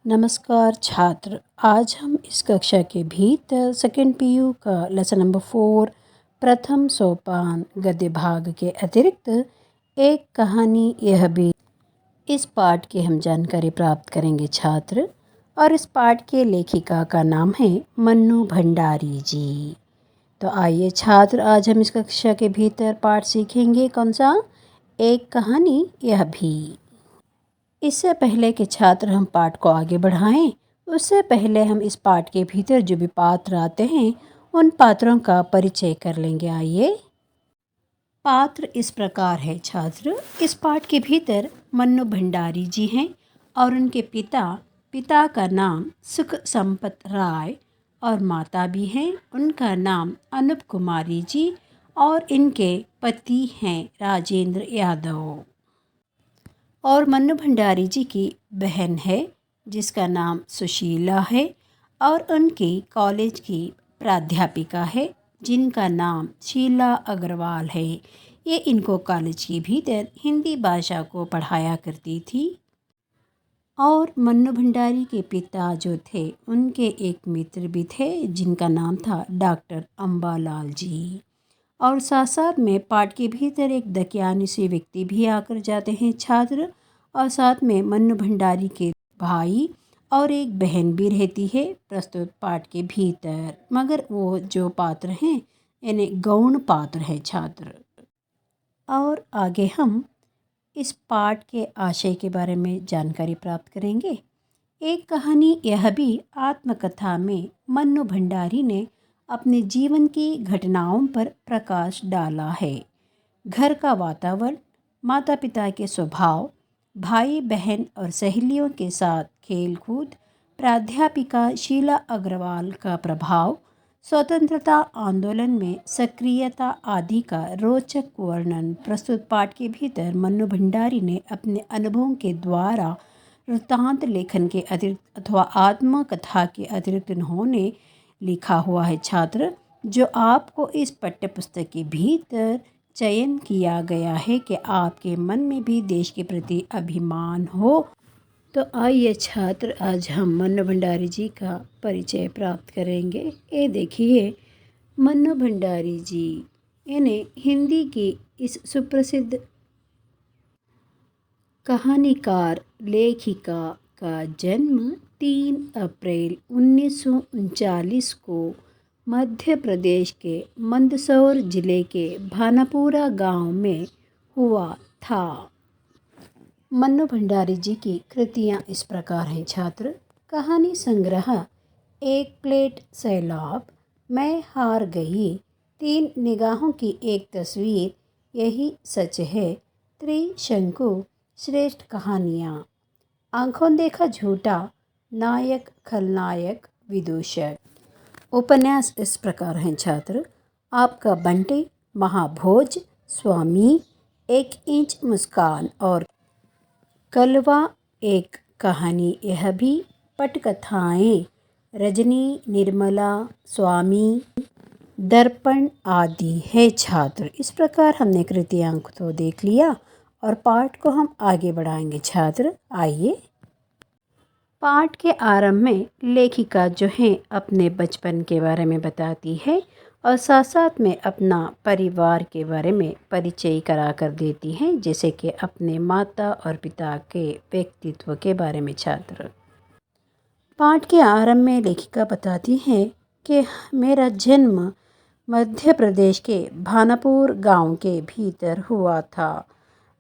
नमस्कार छात्र। आज हम इस कक्षा के भीतर सेकंड पीयू का लेसन नंबर 4 प्रथम सोपान गद्य भाग के अतिरिक्त एक कहानी यह भी इस पाठ की हम जानकारी प्राप्त करेंगे छात्र। और इस पाठ के लेखिका का नाम है मन्नू भंडारी जी। तो आइए छात्र, आज हम इस कक्षा के भीतर पाठ सीखेंगे कौन सा, एक कहानी यह भी। इससे पहले कि छात्र हम पाठ को आगे बढ़ाएं, उससे पहले हम इस पाठ के भीतर जो भी पात्र आते हैं उन पात्रों का परिचय कर लेंगे। आइए, पात्र इस प्रकार है छात्र। इस पाठ के भीतर मन्नू भंडारी जी हैं और उनके पिता का नाम सुख संपत राय और माता भी हैं, उनका नाम अनूप कुमारी जी और इनके पति हैं राजेंद्र यादव। और मन्नू भंडारी जी की बहन है जिसका नाम सुशीला है और उनकी कॉलेज की प्राध्यापिका है जिनका नाम शीला अग्रवाल है। ये इनको कॉलेज के भीतर हिंदी भाषा को पढ़ाया करती थी। और मन्नू भंडारी के पिता जो थे उनके एक मित्र भी थे जिनका नाम था डॉक्टर अम्बालाल जी। और साथ साथ में पाठ के भीतर एक दकियानी से व्यक्ति भी आकर जाते हैं छात्र। और साथ में मन्नू भंडारी के भाई और एक बहन भी रहती है प्रस्तुत पाठ के भीतर, मगर वो जो पात्र हैं इन्हें गौण पात्र है छात्र। और आगे हम इस पाठ के आशय के बारे में जानकारी प्राप्त करेंगे। एक कहानी यह भी आत्मकथा में मन्नू भंडारी ने अपने जीवन की घटनाओं पर प्रकाश डाला है। घर का वातावरण, माता पिता के स्वभाव, भाई बहन और सहेलियों के साथ खेलकूद, प्राध्यापिका शीला अग्रवाल का प्रभाव, स्वतंत्रता आंदोलन में सक्रियता आदि का रोचक वर्णन प्रस्तुत पाठ के भीतर मन्नू भंडारी ने अपने अनुभवों के द्वारा वृत्तांत लेखन के अतिरिक्त अथवा आत्मकथा के अतिरिक्त उन्होंने लिखा हुआ है छात्र, जो आपको इस पाठ्य पुस्तक के भीतर चयन किया गया है कि आपके मन में भी देश के प्रति अभिमान हो। तो आइए छात्र, आज हम मन्नू भंडारी जी का परिचय प्राप्त करेंगे। ये देखिए, मन्नू भंडारी जी, इन्हें हिंदी की इस सुप्रसिद्ध कहानीकार लेखिका का जन्म 3 अप्रैल 1939 को मध्य प्रदेश के मंदसौर जिले के भानापुरा गांव में हुआ था। मन्नू भंडारी जी की कृतियाँ इस प्रकार हैं छात्र। कहानी संग्रह एक प्लेट सैलाब, मैं हार गई, 3 निगाहों की एक तस्वीर, यही सच है, त्रिशंकु, श्रेष्ठ कहानियाँ, आंखों देखा झूठा, नायक खलनायक विदूषक। उपन्यास इस प्रकार हैं छात्र। आपका बंटे, महाभोज, स्वामी, 1 इंच मुस्कान और कलवा, एक कहानी यह भी, पटकथाएँ, रजनी, निर्मला, स्वामी, दर्पण आदि है छात्र। इस प्रकार हमने कृतियांक तो देख लिया और पाठ को हम आगे बढ़ाएंगे छात्र। आइए, पाठ के आरंभ में लेखिका जो है अपने बचपन के बारे में बताती है और साथ साथ में अपना परिवार के बारे में परिचय करा कर देती हैं, जैसे कि अपने माता और पिता के व्यक्तित्व के बारे में छात्र। पाठ के आरंभ में लेखिका बताती है कि मेरा जन्म मध्य प्रदेश के भानापुर गांव के भीतर हुआ था,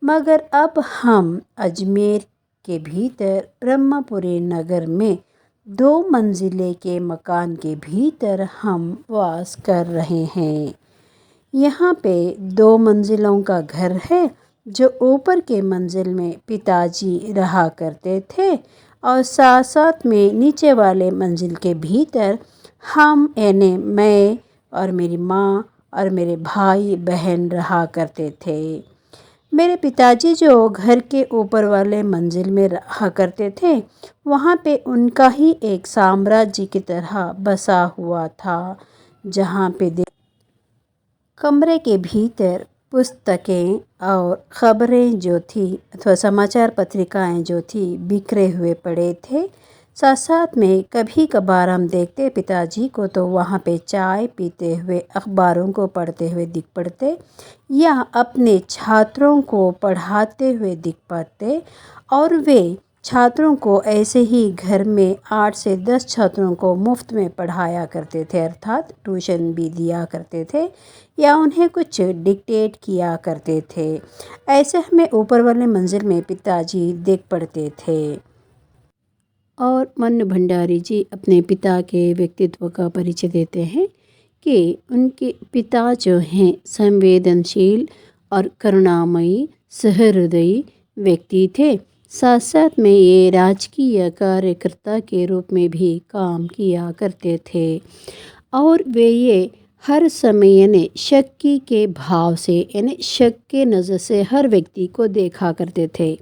मगर अब हम अजमेर के भीतर ब्रह्मपुरी नगर में 2 मंजिले के मकान के भीतर हम वास कर रहे हैं। यहाँ पे 2 मंजिलों का घर है, जो ऊपर के मंजिल में पिताजी रहा करते थे और साथ साथ में नीचे वाले मंजिल के भीतर हम यानी मैं और मेरी माँ और मेरे भाई बहन रहा करते थे। मेरे पिताजी जो घर के ऊपर वाले मंजिल में रहा करते थे, वहाँ पे उनका ही एक साम्राज्य की तरह बसा हुआ था, जहाँ पे कमरे के भीतर पुस्तकें और ख़बरें जो थी अथवा समाचार पत्रिकाएं जो थी बिखरे हुए पड़े थे। साथ साथ में कभी कभार हम देखते पिताजी को तो वहाँ पे चाय पीते हुए अखबारों को पढ़ते हुए दिख पड़ते या अपने छात्रों को पढ़ाते हुए दिख पाते। और वे छात्रों को ऐसे ही घर में 8 से 10 छात्रों को मुफ्त में पढ़ाया करते थे, अर्थात ट्यूशन भी दिया करते थे या उन्हें कुछ डिक्टेट किया करते थे। ऐसे हमें ऊपर वाले मंजिल में पिताजी देख पड़ते थे। और मन्नू भंडारी जी अपने पिता के व्यक्तित्व का परिचय देते हैं कि उनके पिता जो हैं संवेदनशील और करुणामयी सहृदयी व्यक्ति थे। साथ साथ में ये राजकीय कार्यकर्ता के रूप में भी काम किया करते थे और वे ये हर समय यानी शक्की के भाव से यानी शक के नज़र से हर व्यक्ति को देखा करते थे।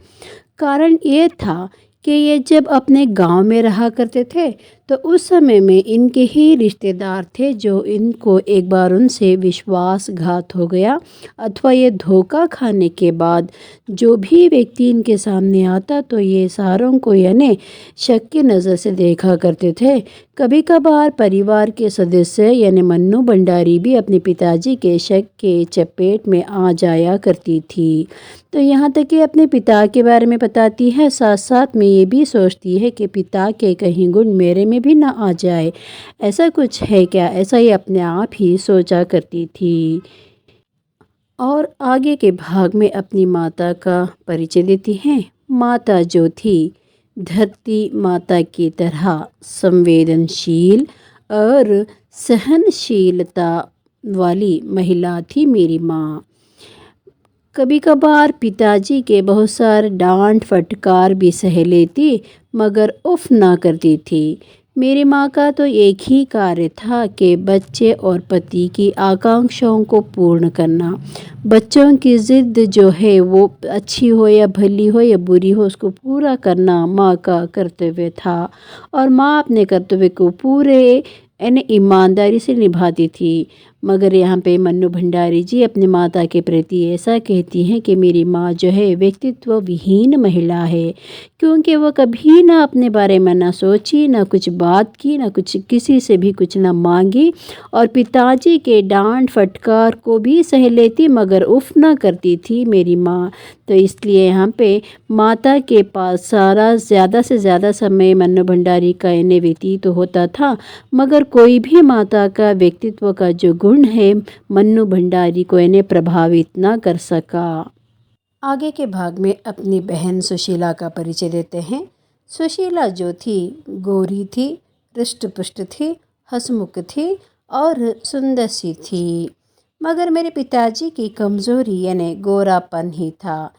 कारण ये था कि ये जब अपने गांव में रहा करते थे तो उस समय में इनके ही रिश्तेदार थे जो इनको एक बार उनसे विश्वासघात हो गया अथवा ये धोखा खाने के बाद जो भी व्यक्ति इनके सामने आता तो ये सारों को यानी शक की नज़र से देखा करते थे। कभी कभार परिवार के सदस्य यानी मन्नू भंडारी भी अपने पिताजी के शक के चपेट में आ जाया करती थी। तो यहाँ तक कि अपने पिता के बारे में बताती है, साथ साथ में ये भी सोचती है कि पिता के कहीं गुण मेरे में भी ना आ जाए, ऐसा कुछ है क्या, ऐसा ये अपने आप ही सोचा करती थी। और आगे के भाग में अपनी माता का परिचय देती हैं। माता जो थी धरती माता की तरह संवेदनशील और सहनशीलता वाली महिला थी मेरी माँ। कभी कभार पिताजी के बहुत सारे डांट फटकार भी सह लेती मगर उफ ना करती थी। मेरी माँ का तो एक ही कार्य था कि बच्चे और पति की आकांक्षाओं को पूर्ण करना। बच्चों की ज़िद जो है वो अच्छी हो या भली हो या बुरी हो उसको पूरा करना माँ का कर्तव्य था और माँ अपने कर्तव्य को पूरे यानी ईमानदारी से निभाती थी। मगर यहाँ पे मन्नू भंडारी जी अपनी माता के प्रति ऐसा कहती हैं कि मेरी माँ जो है व्यक्तित्व विहीन महिला है, क्योंकि वो कभी ना अपने बारे में ना सोची, ना कुछ बात की, ना कुछ किसी से भी कुछ ना मांगी और पिताजी के डांट फटकार को भी सह लेती मगर उफ ना करती थी मेरी माँ। तो इसलिए यहाँ पे माता के पास सारा ज़्यादा से ज़्यादा समय मन्नू भंडारी का इन्हें व्यतीत तो होता था मगर कोई भी माता का व्यक्तित्व का जो गुण है मन्नू भंडारी को इन्हें प्रभावित ना कर सका। आगे के भाग में अपनी बहन सुशीला का परिचय देते हैं। सुशीला जो थी गोरी थी, हृष्ट-पुष्ट थी, हंसमुख थी और सुंदर सी थी। मगर मेरे पिताजी की कमज़ोरी यानी गोरापन ही था।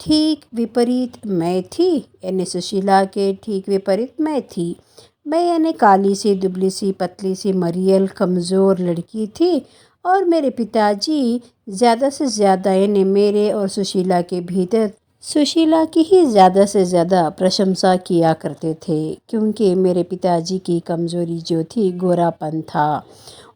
ठीक विपरीत मैं थी, यानी सुशीला के ठीक विपरीत मैं थी। मैं यानी काली सी दुबली सी पतली सी मरियल कमज़ोर लड़की थी और मेरे पिताजी ज़्यादा से ज़्यादा यानी मेरे और सुशीला के भीतर सुशीला की ही ज़्यादा से ज़्यादा प्रशंसा किया करते थे, क्योंकि मेरे पिताजी की कमज़ोरी जो थी गोरापन था।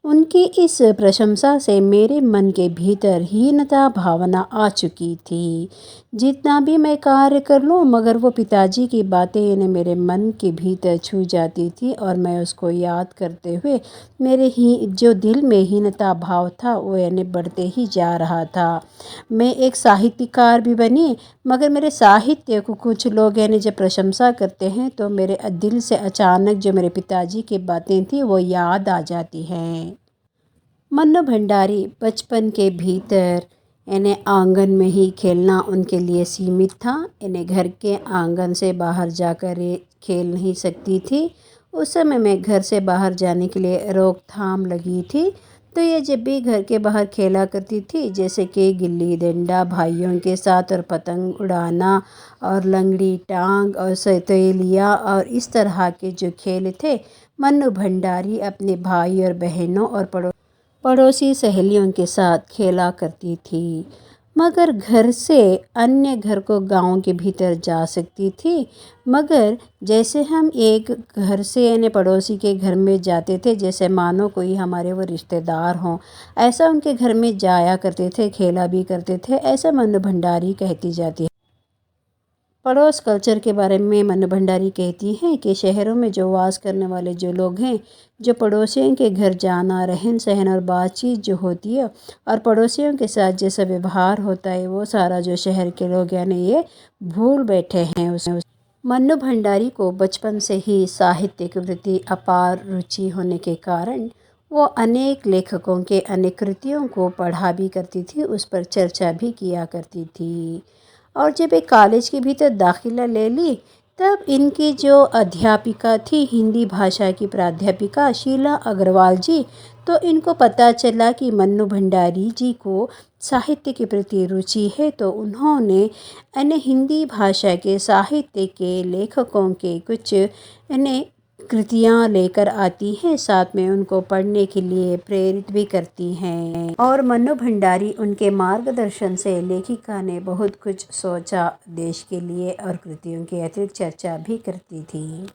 उनकी इस प्रशंसा से मेरे मन के भीतर हीनता भावना आ चुकी थी। जितना भी मैं कार्य कर लूँ मगर वो पिताजी की बातें यानी मेरे मन के भीतर छू जाती थी और मैं उसको याद करते हुए मेरे ही जो दिल में हीनता भाव था वो यानी बढ़ते ही जा रहा था। मैं एक साहित्यकार भी बनी मगर मेरे साहित्य को कुछ लोग यानी जब प्रशंसा करते हैं तो मेरे दिल से अचानक जो मेरे पिताजी की बातें थी वो याद आ जाती हैं। मन्नू भंडारी बचपन के भीतर यानी आंगन में ही खेलना उनके लिए सीमित था। इन्हें घर के आंगन से बाहर जाकर ये खेल नहीं सकती थी। उस समय में घर से बाहर जाने के लिए रोकथाम लगी थी, तो ये जब भी घर के बाहर खेला करती थी जैसे कि गिल्ली डंडा भाइयों के साथ और पतंग उड़ाना और लंगड़ी टांग और सतैलिया और इस तरह के जो खेल थे मन्नू भंडारी अपने भाई और बहनों और पड़ोसी सहेलियों के साथ खेला करती थी। मगर घर से अन्य घर को गांव के भीतर जा सकती थी, मगर जैसे हम एक घर से यानी पड़ोसी के घर में जाते थे जैसे मानो कोई हमारे वो रिश्तेदार हों, ऐसा उनके घर में जाया करते थे, खेला भी करते थे, ऐसा मन्नू भंडारी कहती जाती है। पड़ोस कल्चर के बारे में मनु भंडारी कहती हैं कि शहरों में जो वास करने वाले जो लोग हैं, जो पड़ोसियों के घर जाना, रहन सहन और बातचीत जो होती है और पड़ोसियों के साथ जैसा व्यवहार होता है, वो सारा जो शहर के लोग यानी ये भूल बैठे हैं उसमें। मन्नू भंडारी को बचपन से ही साहित्य के प्रति अपार रुचि होने के कारण वो अनेक लेखकों के अनेक कृतियों को पढ़ा भी करती थी, उस पर चर्चा भी किया करती थी। और जब एक कॉलेज के भीतर दाखिला ले ली, तब इनकी जो अध्यापिका थी, हिंदी भाषा की प्राध्यापिका शीला अग्रवाल जी, तो इनको पता चला कि मन्नू भंडारी जी को साहित्य के प्रति रुचि है, तो उन्होंने अन्य हिंदी भाषा के साहित्य के लेखकों के कुछ अन्य कृतियाँ लेकर आती हैं, साथ में उनको पढ़ने के लिए प्रेरित भी करती हैं। और मन्नू भंडारी उनके मार्गदर्शन से लेखिका ने बहुत कुछ सोचा देश के लिए और कृतियों की अतिरिक्त चर्चा भी करती थी।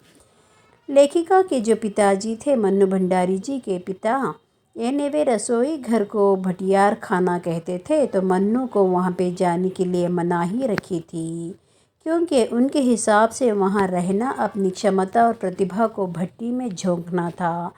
लेखिका के जो पिताजी थे, मन्नू भंडारी जी के पिता, यानी वे रसोई घर को भटियार खाना कहते थे, तो मन्नू को वहाँ पे जाने के लिए मनाही रखी थी, क्योंकि उनके हिसाब से वहाँ रहना अपनी क्षमता और प्रतिभा को भट्टी में झोंकना था।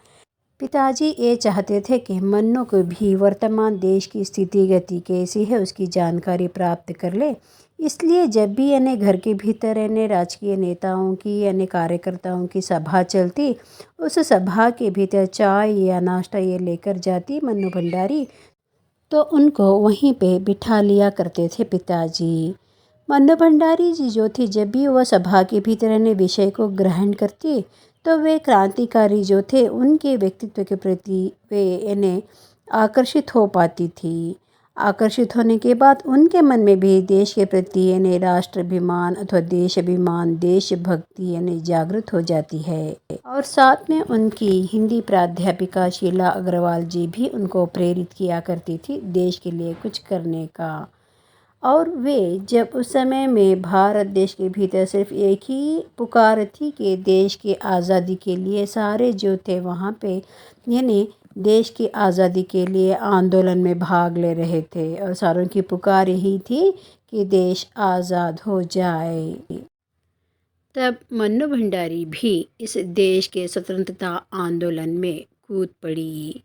पिताजी ये चाहते थे कि मन्नू को भी वर्तमान देश की स्थिति गति कैसी है उसकी जानकारी प्राप्त कर ले। इसलिए जब भी यानी घर के भीतर यानी राजकीय नेताओं की यानी कार्यकर्ताओं की सभा चलती, उस सभा के भीतर चाय या नाश्ता ये लेकर जाती मन्नू भंडारी, तो उनको वहीं पे बिठा लिया करते थे पिताजी। मन्नू भंडारी जी जो थी, जब भी वह सभा के भीतर यानी विषय को ग्रहण करती, तो वे क्रांतिकारी जो थे उनके व्यक्तित्व के प्रति वे यानी आकर्षित हो पाती थी। आकर्षित होने के बाद उनके मन में भी देश के प्रति यानी राष्ट्राभिमान अथवा देशाभिमान, देशभक्ति यानी जागृत हो जाती है। और साथ में उनकी हिंदी प्राध्यापिका शीला अग्रवाल जी भी उनको प्रेरित किया करती थी देश के लिए कुछ करने का। और वे जब उस समय में भारत देश के भीतर सिर्फ एक ही पुकार थी कि देश की आज़ादी के लिए सारे जो थे वहाँ पे यानी देश की आज़ादी के लिए आंदोलन में भाग ले रहे थे, और सारों की पुकार यही थी कि देश आज़ाद हो जाए। तब मन्नू भंडारी भी इस देश के स्वतंत्रता आंदोलन में कूद पड़ी।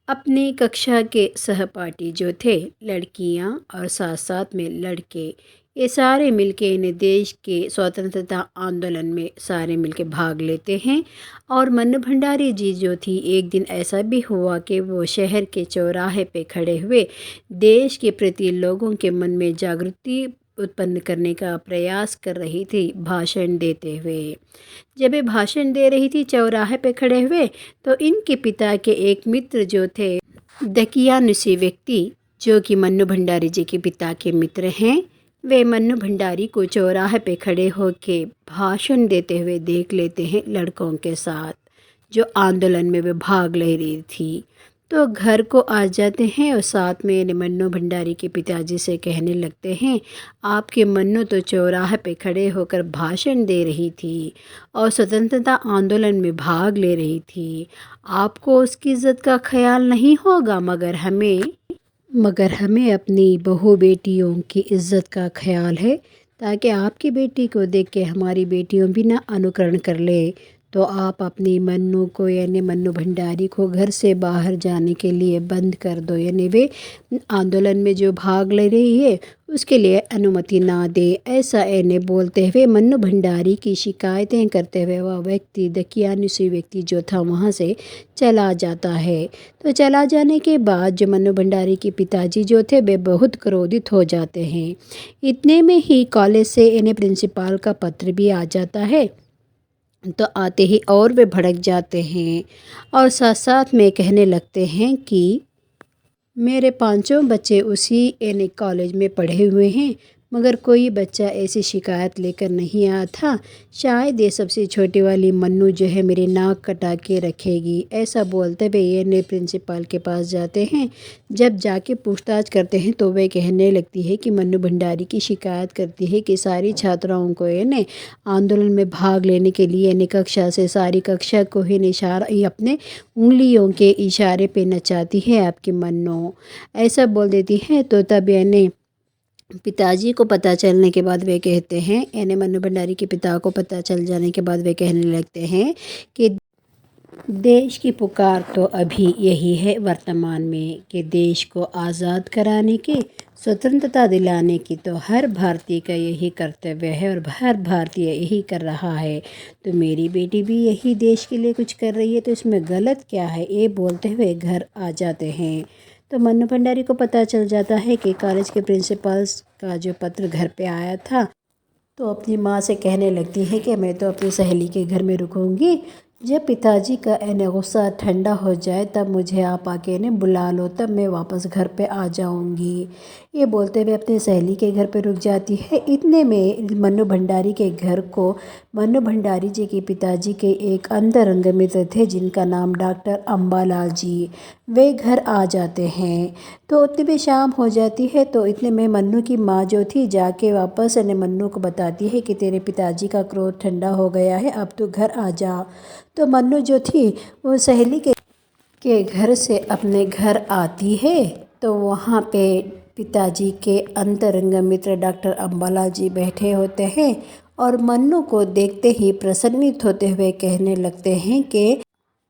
अपनी कक्षा के सहपाठी जो थे, लड़कियां और साथ साथ में लड़के, ये सारे मिलके इन्हें देश के स्वतंत्रता आंदोलन में सारे मिलके भाग लेते हैं। और मन्नू भंडारी जी जो थी, एक दिन ऐसा भी हुआ कि वो शहर के चौराहे पे खड़े हुए देश के प्रति लोगों के मन में जागृति उत्पन्न करने का प्रयास कर रही थी भाषण देते हुए। जब ये भाषण दे रही थी चौराहे पे खड़े हुए, तो इनके पिता के एक मित्र जो थे, दकियानुसी व्यक्ति, जो कि मन्नू भंडारी जी के पिता के मित्र हैं, वे मन्नू भंडारी को चौराहे पे खड़े होके भाषण देते हुए देख लेते हैं लड़कों के साथ, जो आंदोलन में वे भाग ले रही थी। तो घर को आ जाते हैं और साथ में मन्नू भंडारी के पिताजी से कहने लगते हैं, आपके मन्नू तो चौराहे पे खड़े होकर भाषण दे रही थी और स्वतंत्रता आंदोलन में भाग ले रही थी, आपको उसकी इज्जत का ख्याल नहीं होगा, मगर हमें अपनी बहू बेटियों की इज्जत का ख्याल है, ताकि आपकी बेटी को देख के हमारी बेटियों भी ना अनुकरण कर ले। तो आप अपनी मन्नू को यानी मन्नू भंडारी को घर से बाहर जाने के लिए बंद कर दो, यानी वे आंदोलन में जो भाग ले रही है उसके लिए अनुमति ना दे। ऐसा इन्हें बोलते हुए मन्नू भंडारी की शिकायतें करते हुए वह व्यक्ति, दकियानुसी व्यक्ति जो था, वहाँ से चला जाता है। तो चला जाने के बाद जो मन्नू भंडारी के पिताजी जो थे, वे बहुत क्रोधित हो जाते हैं। इतने में ही कॉलेज से इन्हें प्रिंसिपल का पत्र भी आ जाता है। तो आते ही और वे भड़क जाते हैं और साथ साथ में कहने लगते हैं कि मेरे पांचों बच्चे उसी यानी कॉलेज में पढ़े हुए हैं, मगर कोई बच्चा ऐसी शिकायत लेकर नहीं आया था। शायद ये सबसे छोटी वाली मन्नू जो है मेरी नाक कटा के रखेगी। ऐसा बोलते हुए ये ने प्रिंसिपल के पास जाते हैं। जब जाके पूछताछ करते हैं तो वे कहने लगती है कि मन्नू भंडारी की शिकायत करती है कि सारी छात्राओं को ने आंदोलन में भाग लेने के लिए ने कक्षा से सारी कक्षा को ही इशारा अपने उंगलियों के इशारे पे नचाती है आपकी मन्नू, ऐसा बोल देती है। तो तब यानी पिताजी को पता चलने के बाद वे कहते हैं, यानी मन्नू भंडारी के पिता को पता चल जाने के बाद वे कहने लगते हैं कि देश की पुकार तो अभी यही है वर्तमान में कि देश को आज़ाद कराने की, स्वतंत्रता दिलाने की तो हर भारतीय का यही कर्तव्य है और हर भारतीय यही कर रहा है। तो मेरी बेटी भी यही देश के लिए कुछ कर रही है, तो इसमें गलत क्या है, ये बोलते हुए घर आ जाते हैं। तो मन्नू भंडारी को पता चल जाता है कि कॉलेज के प्रिंसिपल्स का जो पत्र घर पे आया था, तो अपनी माँ से कहने लगती है कि मैं तो अपनी सहेली के घर में रुकूंगी, जब पिताजी का गुस्सा ठंडा हो जाए तब मुझे आप आके ने बुला लो, तब मैं वापस घर पे आ जाऊंगी। ये बोलते हुए अपनी सहेली के घर पे रुक जाती है। इतने में मन्नू भंडारी के घर को मन्नू भंडारी जी के पिताजी के एक अंतरंग मित्र थे जिनका नाम डॉक्टर अम्बालाल जी, वे घर आ जाते हैं। तो उतने में शाम हो जाती है। तो इतने में मन्नू की माँ जो थी जाके वापस मन्नू को बताती है कि तेरे पिताजी का क्रोध ठंडा हो गया है, अब तू घर आ जा। तो मन्नू जो थी वो सहेली के घर से अपने घर आती है। तो वहाँ पे पिताजी के अंतरंग मित्र डॉक्टर अम्बालाल जी बैठे होते हैं और मन्नू को देखते ही प्रसन्नित होते हुए कहने लगते हैं कि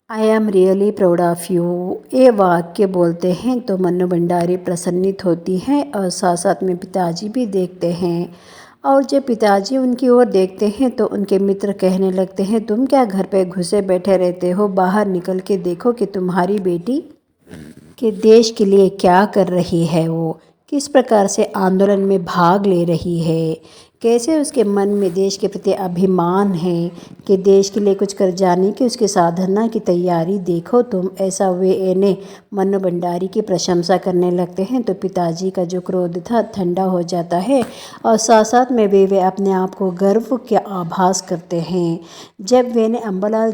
I am really proud of you. ये वाक्य बोलते हैं तो मन्नू भंडारी प्रसन्नित होती हैं और साथ साथ में पिताजी भी देखते हैं। और जब पिताजी उनकी ओर देखते हैं तो उनके मित्र कहने लगते हैं, तुम क्या घर पे घुसे बैठे रहते हो, बाहर निकल के देखो कि तुम्हारी बेटी के देश के लिए क्या कर रही है, वो किस प्रकार से आंदोलन में भाग ले रही है, कैसे उसके मन में देश के प्रति अभिमान है कि देश के लिए कुछ कर जाने की उसकी साधना की तैयारी देखो तुम। ऐसा वे इन्हें मन्नू भंडारी की प्रशंसा करने लगते हैं। तो पिताजी का जो क्रोध था ठंडा हो जाता है और साथ साथ में वे अपने आप को गर्व के आभास करते हैं। जब वे अम्बालाल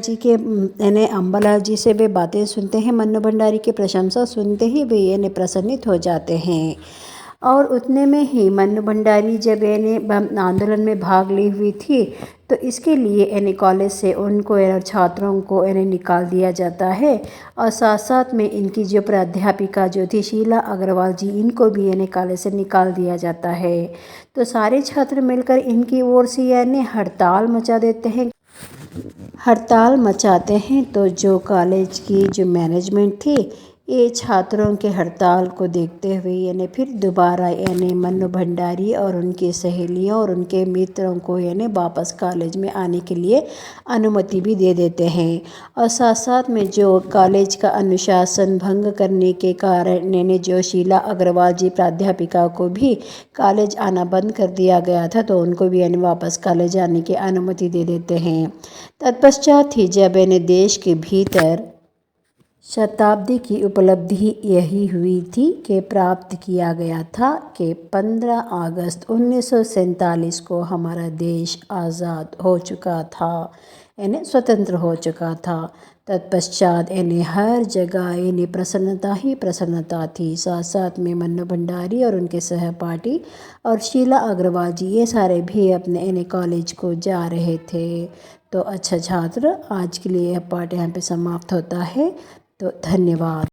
जी से वे बातें सुनते हैं, मन्नू भंडारी की प्रशंसा सुनते ही वे इन्हें प्रसन्नित हो जाते हैं। और उतने में ही मन्नू भंडारी जब इन्हें आंदोलन में भाग ली हुई थी, तो इसके लिए इन्हें कॉलेज से उनको छात्रों को इन्हें निकाल दिया जाता है। और साथ साथ में इनकी जो प्राध्यापिका जो थी शीला अग्रवाल जी, इनको भी इन्हें कॉलेज से निकाल दिया जाता है। तो सारे छात्र मिलकर इनकी ओर से इन्हें हड़ताल मचा देते हैं। हड़ताल मचाते हैं तो जो कॉलेज की जो मैनेजमेंट थी, ये छात्रों के हड़ताल को देखते हुए यानी फिर दोबारा यानी मन्नू भंडारी और उनकी सहेलियों और उनके मित्रों को यानी वापस कॉलेज में आने के लिए अनुमति भी दे देते हैं। और साथ साथ में जो कॉलेज का अनुशासन भंग करने के कारण यानी जो शीला अग्रवाल जी प्राध्यापिका को भी कॉलेज आना बंद कर दिया गया था, तो उनको भी यानी वापस कॉलेज आने की अनुमति दे देते हैं। तत्पश्चात ही जब इन्हें देश के भीतर शताब्दी की उपलब्धि यही हुई थी कि प्राप्त किया गया था कि 15 अगस्त 1947 को हमारा देश आज़ाद हो चुका था, यानी स्वतंत्र हो चुका था। तत्पश्चात इन्हें हर जगह इन्हें प्रसन्नता ही प्रसन्नता थी। साथ साथ में मन्नू भंडारी और उनके सहपाठी और शीला अग्रवाल जी ये सारे भी अपने इन्हें कॉलेज को जा रहे थे। तो अच्छा छात्र, आज के लिए यह पाठ यहाँ पे समाप्त होता है। तो धन्यवाद।